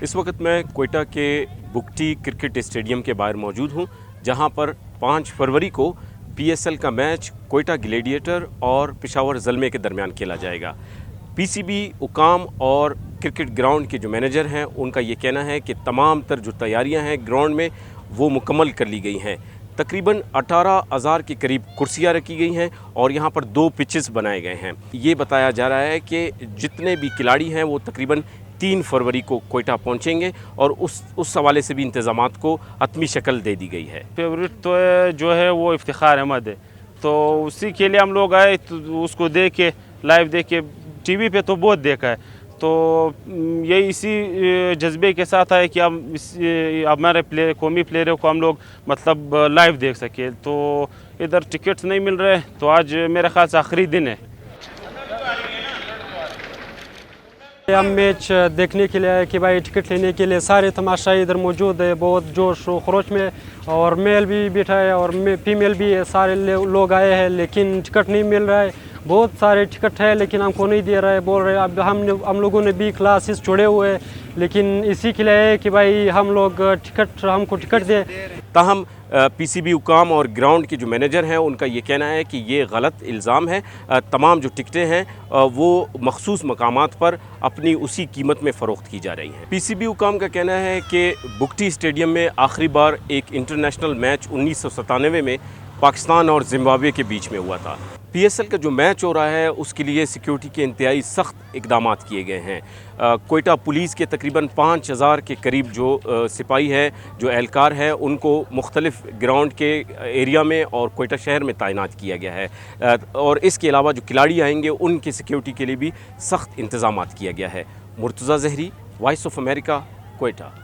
इस वक्त मैं कोयटा के बुगटी क्रिकेट स्टेडियम के बाहर मौजूद हूँ, जहाँ पर 5 फरवरी को PSL का मैच कोयटा ग्लेडिएटर और पेशावर ज़ल्मे के दरमियान खेला जाएगा। PCB उकाम और क्रिकेट ग्राउंड के जो मैनेजर हैं उनका ये कहना है कि तमाम तर जो तैयारियां हैं ग्राउंड में वो मुकम्मल कर ली गई हैं। तकरीबन 18,000 के करीब कुर्सियां रखी गई हैं और यहाँ पर 2 पिचेस बनाए गए हैं। ये बताया जा रहा है कि जितने भी खिलाड़ी हैं वो तकरीबन 3 फरवरी को कोयटा पहुँचेंगे और उस हवाले से भी इंतज़ामात को हतमी शक्ल दे दी गई है। फेवरेट तो जो है वो इफ्तिखार अहमद है, तो उसी के लिए हम लोग आए, तो उसको देख के लाइव देख के TV पे तो बहुत देखा है, तो यही इसी जज्बे के साथ आए कि हम हमारे कौमी प्लेयरों को हम लोग मतलब लाइव देख सके। तो इधर टिकट्स नहीं मिल रहे, तो आज मेरे ख्याल से आखिरी दिन है। हम मैच देखने के लिए आए कि भाई टिकट लेने के लिए सारे तमाशाई इधर मौजूद है, बहुत जोश व खरोश में, और मेल भी बैठा है और फीमेल भी है, सारे लोग आए हैं लेकिन टिकट नहीं मिल रहा है। बहुत सारे टिकट है लेकिन हमको नहीं दे रहा है, बोल रहे हैं अब हम लोगों ने भी क्लासेस छोड़े हुए हैं, लेकिन इसी के लिए है कि भाई हम लोग हमको टिकट दे। ताहम PCB उकाम और ग्राउंड के जो मैनेजर हैं उनका ये कहना है कि ये गलत इल्ज़ाम है। तमाम जो टिकटें हैं वो मखसूस मकामात पर अपनी उसी कीमत में फ़रोख्त की जा रही हैं। PCB उकाम का कहना है कि बुगटी स्टेडियम में आखिरी बार एक इंटरनेशनल मैच 1997 में पाकिस्तान और जिम्बाब्वे के बीच में हुआ था। PSL का जो मैच हो रहा है उसके लिए सिक्योरिटी के इंतहाई सख्त इकदाम किए गए हैं। कोयटा पुलिस के तकरीबन 5,000 के करीब जो सिपाही है, जो एहलकार है, उनको मुख्तलिफ ग्राउंड के एरिया में और कोयटा शहर में तैनात किया गया है। और इसके अलावा जो खिलाड़ी आएंगे उनकी सिक्योरिटी के लिए भी सख्त इंतज़ाम किया गया है। Murtaza Zehri, voice of America, Quetta.